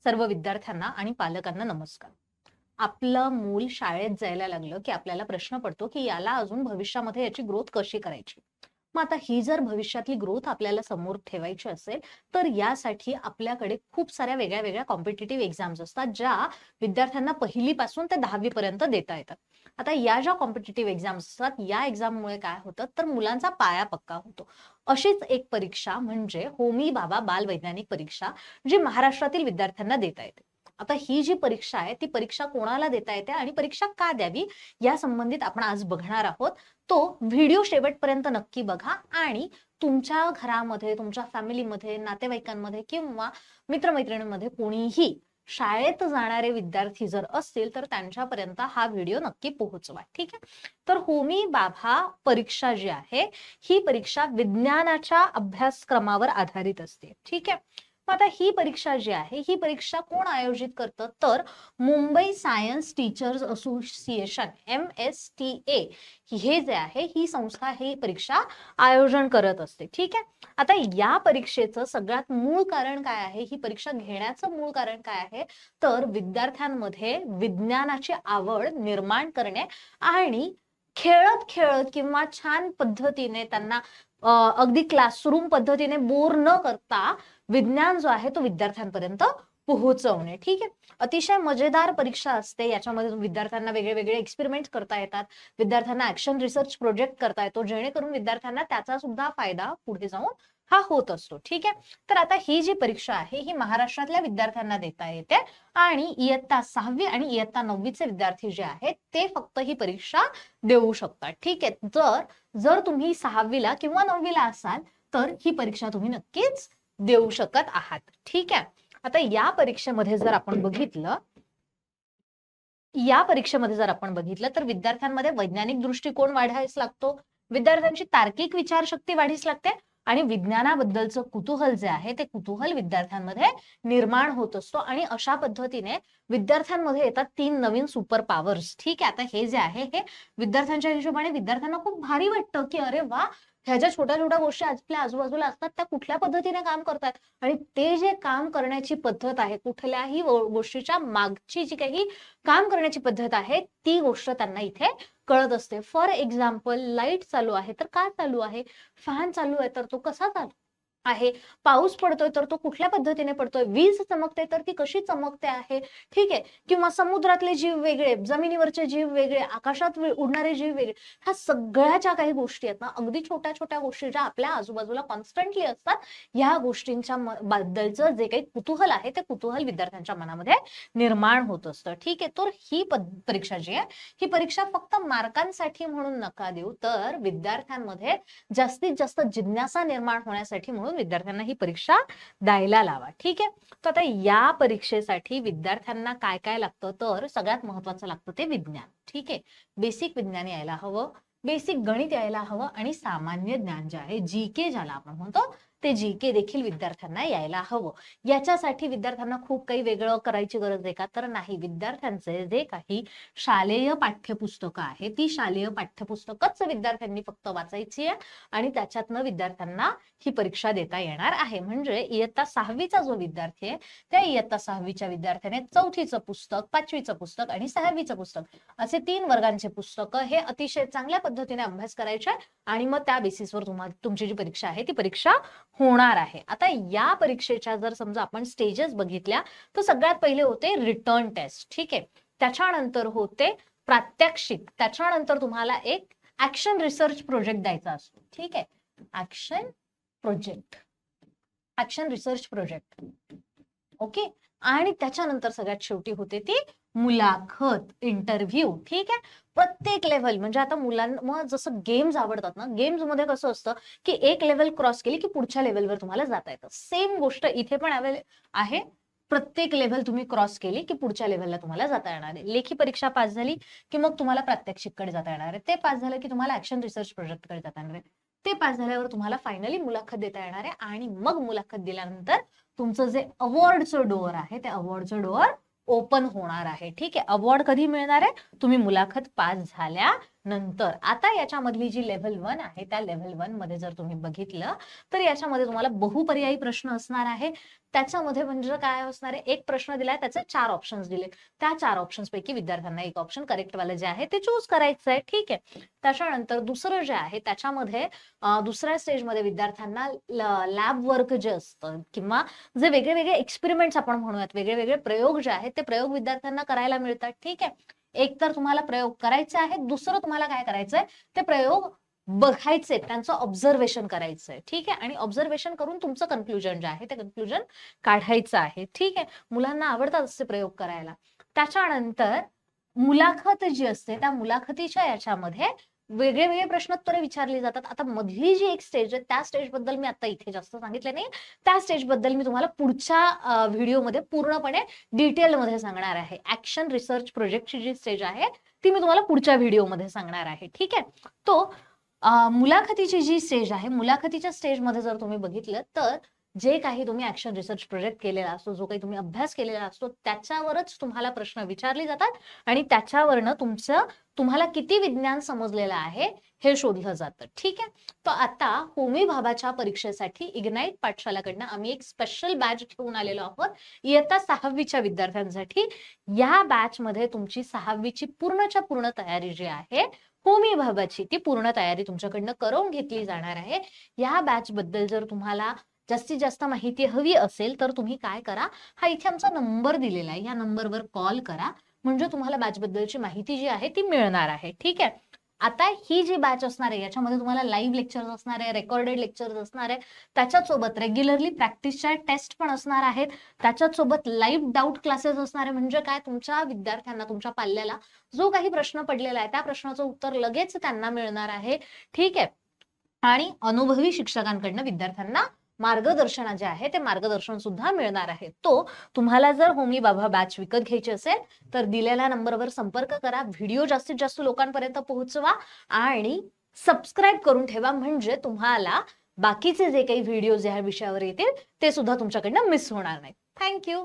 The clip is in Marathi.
सर्व विद्यार्थ्यांना आणि पालकांना नमस्कार. आपलं मूल शाळेत जायला लागलं की आपल्याला प्रश्न पडतो की याला अजून भविष्यामध्ये याची ग्रोथ कशी करायची. मग आता ही जर भविष्यातली ग्रोथ आपल्याला समोर ठेवायची असेल तर यासाठी आपल्याकडे खूप साऱ्या वेगळ्या वेगळ्या कॉम्पिटिटिव्ह एक्झाम्स असतात, ज्या विद्यार्थ्यांना पहिलीपासून ते 10वी पर्यंत देता येतात. आता या ज्या कॉम्पिटिटिव्ह एक्झाम्स असतात, या एक्झाममुळे काय होतं तर मुलांचा पाया पक्का होतो. अशीच एक परीक्षा म्हणजे होमी बाबा बाल वैज्ञानिक परीक्षा, जी महाराष्ट्रातील विद्यार्थ्यांना देता येते. आता ही जी परीक्षा आहे ती परीक्षा कोणाला देता येते आणि परीक्षा का द्यावी या संबंधित आपण आज बघणार आहोत. तो व्हिडिओ शेवटपर्यंत नक्की बघा आणि तुमच्या घरामध्ये, तुमच्या फॅमिलीमध्ये, नातेवाईकांमध्ये किंवा मित्रमैत्रिणींमध्ये कोणीही शाळेत जाणारे विद्यार्थी जर असतील तर त्यांच्यापर्यंत हा व्हिडिओ नक्की पोहोचवा. ठीक आहे. तर होमी बाबा परीक्षा जी आहे ही परीक्षा विज्ञानाच्या अभ्यासक्रमावर आधारित असते. ठीक आहे. मग आता ही परीक्षा जी आहे ही परीक्षा कोण आयोजित करतं तर Mumbai science teachers association MSTA हे जे आहे ही संस्था ही परीक्षा आयोजन करत असते. ठीक आहे. आता या परीक्षेचं सगळ्यात मूळ कारण काय आहे, ही परीक्षा घेण्याचं मूळ कारण काय आहे तर विद्यार्थ्यांमध्ये विज्ञानाची आवड निर्माण करणे आणि खेळत खेळत किंवा छान पद्धतीने त्यांना अगदी क्लासरूम पद्धतीने बोर न करता विज्ञान जो आहे तो विद्यार्थ्यांपर्यंत पोहोचवणे. ठीक आहे. अतिशय मजेदार परीक्षा असते. याच्यामध्ये विद्यार्थ्यांना वेगळे वेगळे एक्सपेरिमेंट करता येतात, विद्यार्थ्यांना ऍक्शन रिसर्च प्रोजेक्ट करता येतो, जेणेकरून विद्यार्थ्यांना त्याचा सुद्धा फायदा पुढे जाऊन हा होत असतो. ठीक आहे. तर आता ही जी परीक्षा आहे ही महाराष्ट्रातल्या विद्यार्थ्यांना देता येते आणि इयत्ता 6वी आणि इयत्ता 9वीचे विद्यार्थी जे आहेत ते फक्त ही परीक्षा देऊ शकतात. ठीक आहे. जर तुम्ही 6वीला किंवा 9वीला असाल तर ही परीक्षा तुम्ही नक्कीच देऊ शकत आहात. ठीक आहे. आता या परीक्षेमध्ये जर आपण बघितलं तर विद्यार्थ्यांमध्ये वैज्ञानिक दृष्टिकोन वाढायच लागतो, विद्यार्थ्यांची तार्किक विचारशक्ती वाढीस लागते आणि विज्ञानाबद्दलचं कुतूहल जे आहे ते कुतूहल विद्यार्थ्यांमध्ये निर्माण होत असतो आणि अशा पद्धतीने विद्यार्थ्यांमध्ये येतात 3 नवीन सुपर पॉवर्स. ठीक आहे. आता हे जे आहे हे विद्यार्थ्यांच्या हिशोबाने विद्यार्थ्यांना खूप भारी वाटतं की अरे वा, ह्या ज्या छोट्या छोट्या गोष्टी आपल्या आजूबाजूला असतात त्या कुठल्या पद्धतीने काम करतात आणि ते जे काम करण्याची पद्धत आहे, कुठल्याही गोष्टीच्या मागची जी काही काम करण्याची पद्धत आहे ती गोष्ट त्यांना इथे कळत असते. फॉर एक्झाम्पल, लाईट चालू आहे तर का चालू आहे, फॅन चालू आहे तर तो कसा चालू आहे, पाऊस पडतोय तर तो कुठल्या पद्धतीने पडतोय, वीज चमकते तर ती कशी चमकते आहे. ठीक आहे. किंवा समुद्रातले जीव वेगळे, जमिनीवरचे जीव वेगळे, आकाशात उडणारे जीव वेगळे. ह्या सगळ्या ज्या काही गोष्टी आहेत ना, अगदी छोट्या छोट्या गोष्टी ज्या आपल्या आजूबाजूला कॉन्स्टंटली असतात, ह्या गोष्टींच्या बद्दलचं जे काही कुतूहल आहे ते कुतूहल विद्यार्थ्यांच्या मनामध्ये निर्माण होत असतं. ठीक आहे. तर ही परीक्षा जी आहे ही परीक्षा फक्त मार्कांसाठी म्हणून नका देऊ, तर विद्यार्थ्यांमध्ये जास्तीत जास्त जिज्ञासा निर्माण होण्यासाठी म्हणून विद्यार्थ्यांना ही परीक्षा द्यायला लावा. ठीक आहे. तर आता या परीक्षेसाठी विद्यार्थ्यांना काय काय लागतं तर सगळ्यात महत्वाचं लागतं ते विज्ञान. ठीक आहे. बेसिक विज्ञान यायला हवं, बेसिक गणित यायला हवं आणि सामान्य ज्ञान जे आहे GK ज्याला आपण म्हणतो ते GK देखील विद्यार्थ्यांना यायला हवं. याच्यासाठी विद्यार्थ्यांना खूप काही वेगळं करायची गरज आहे का तर नाही. विद्यार्थ्यांचे जे काही शालेय पाठ्यपुस्तकं आहे ती शालेय पाठ्यपुस्तकच विद्यार्थ्यांनी फक्त वाचायची आहे आणि त्याच्यातनं विद्यार्थ्यांना ही परीक्षा देता येणार आहे. म्हणजे इयत्ता 6वीचा जो विद्यार्थी आहे त्या इयत्ता 6वीच्या विद्यार्थ्याने 4थीचं पुस्तक, 5वीचं पुस्तक आणि 6वीचं पुस्तक असे 3 वर्गांचे पुस्तकं हे अतिशय चांगल्या पद्धतीने अभ्यास करायचे आणि मग त्या बेसिसवर तुमची जी परीक्षा आहे ती परीक्षा होणार आहे. आता या परीक्षेच्या जर समजा आपण स्टेजेस बघितल्या तर सगळ्यात पहिले होते रिटर्न टेस्ट. ठीक आहे. त्याच्यानंतर होते प्रात्यक्षिक, त्याच्यानंतर तुम्हाला एक ऍक्शन रिसर्च प्रोजेक्ट द्यायचा असतो. ठीक आहे. Action research project. ओके. आणि त्याच्यानंतर सगळ्यात शेवटी होते ती मुलाखत, इंटरव्ह्यू. ठीक आहे. प्रत्येक लेव्हल म्हणजे आता मुलांना जसं गेम्स आवडतात ना, गेम्स मध्ये कसं असतं की एक लेव्हल क्रॉस केली की पुढच्या लेव्हलवर तुम्हाला जाता येतं. सेम गोष्ट इथे पण आहे. प्रत्येक लेव्हल तुम्ही क्रॉस केली की पुढच्या लेव्हलला तुम्हाला जाता येणार आहे. लेखी परीक्षा पास झाली की मग तुम्हाला प्रात्यक्षिककडे जाता येणार आहे. ते पास झालं की तुम्हाला ऍक्शन रिसर्च प्रोजेक्टकडे जाता येणार आहे. ते पास झाल्यावर तुम्हाला फायनली मुलाखत देता येणार आहे आणि मग मुलाखत दिल्यानंतर तुमचं जे अवॉर्डचं डोअर आहे ते अवॉर्डचं डोअर ओपन होणार आहे. ठीक आहे. अवॉर्ड कधी मिळणार आहे, तुम्ही मुलाखत पास झाल्यानंतर नंतर आता याच्यामधली जी लेव्हल 1 आहे त्या लेव्हल 1 मध्ये जर तुम्ही बघितलं तर याच्यामध्ये तुम्हाला बहुपर्यायी प्रश्न असणार आहे. त्याच्यामध्ये म्हणजे काय असणार आहे, एक प्रश्न दिलाय त्याचे 4 ऑप्शन्स दिले. त्या 4 ऑप्शन्स पैकी विद्यार्थ्यांना एक ऑप्शन करेक्ट वाले जे आहे ते चूज करायचं आहे. ठीक आहे. त्याच्यानंतर दुसरं जे आहे त्याच्यामध्ये दुसऱ्या स्टेजमध्ये विद्यार्थ्यांना लॅब वर्क जे असतं किंवा जे वेगळे वेगळे एक्सपेरिमेंट्स आपण म्हणूयात, वेगळे वेगळे प्रयोग जे आहेत ते प्रयोग विद्यार्थ्यांना करायला मिळतात. ठीक आहे. एक तर तुम्हाला प्रयोग करायचे आहेत, दुसरं तुम्हाला काय करायचंय, ते प्रयोग बघायचे, त्यांचं ऑब्झर्वेशन करायचंय. ठीक आहे. आणि ऑब्झर्वेशन करून तुमचं कन्क्लुजन जे आहे ते कन्क्लुजन काढायचं आहे. ठीक आहे. मुलांना आवडतात असे प्रयोग करायला. त्याच्यानंतर मुलाखत जी असते त्या मुलाखतीच्या याच्यामध्ये वेगळे वेगळे प्रश्नोत्तरे विचारली जातात. आता मधली जी एक स्टेज आहे त्या स्टेज बद्दल मी आता इथे जास्त सांगितलं नाही. त्या स्टेज बद्दल मी तुम्हाला पुढच्या व्हिडिओमध्ये पूर्णपणे डिटेलमध्ये सांगणार आहे. ऍक्शन रिसर्च प्रोजेक्टची जी स्टेज आहे ती मी तुम्हाला पुढच्या व्हिडिओमध्ये सांगणार आहे. ठीक आहे. तो मुलाखतीची जी स्टेज आहे, मुलाखतीच्या स्टेजमध्ये जर तुम्ही बघितलं तर जे काही तुम्ही ऍक्शन रिसर्च प्रोजेक्ट केलेला असतो, जो काही तुम्ही अभ्यास केलेला असतो त्याच्यावरच तुम्हाला प्रश्न विचारले जातात आणि त्याच्यावरनं तुम्हाला किती विज्ञान समजलेलं आहे हे शोधलं जातं. ठीक आहे. तर आता होमी भाभाच्या परीक्षेसाठी इग्नाइट पाठशालाकडनं आम्ही एक स्पेशल बॅच घेऊन आलेलो आहोत इयत्ता 6वीच्या विद्यार्थ्यांसाठी. या बॅच मध्ये तुमची 6वीची पूर्णच्या पूर्ण तयारी जी आहे होमी भाभाची ती पूर्ण तयारी तुमच्याकडनं करून घेतली जाणार आहे. या बॅच बद्दल जर तुम्हाला जास्तीत जास्त माहिती हवी असेल तर तुम्ही काय करा, हा इथे आमचा नंबर दिलेला आहे, या नंबरवर कॉल करा, म्हणजे तुम्हाला बॅच बद्दलची माहिती जी आहे ती मिळणार आहे. ठीक आहे. आता ही जी बॅच असणार आहे याच्यामध्ये तुम्हाला लाईव्ह लेक्चर्स असणार आहे, रेकॉर्डेड लेक्चर्स असणार आहे, त्याच्याच सोबत रेग्युलरली प्रॅक्टिसच्या टेस्ट पण असणार आहेत, त्याच्याच सोबत लाईव्ह डाऊट क्लासेस असणार आहे. म्हणजे काय, तुमच्या विद्यार्थ्यांना, तुमच्या पाल्याला जो काही प्रश्न पडलेला आहे त्या प्रश्नाचं उत्तर लगेच त्यांना मिळणार आहे. ठीक आहे. आणि अनुभवी शिक्षकांकडनं विद्यार्थ्यांना मार्गदर्शन जे आहे ते मार्गदर्शन सुद्धा मिळणार आहे. तो तुम्हाला जर होमी भाभा बॅच विकत घ्यायची असेल तर दिलेल्या नंबरवर संपर्क करा, व्हिडिओ जास्तीत जास्त लोकांपर्यंत पोहोचवा आणि सबस्क्राईब करून ठेवा, म्हणजे तुम्हाला बाकीचे जे काही व्हिडिओ या विषयावर येतील ते सुद्धा तुमच्याकडनं मिस होणार नाही. थँक्यू.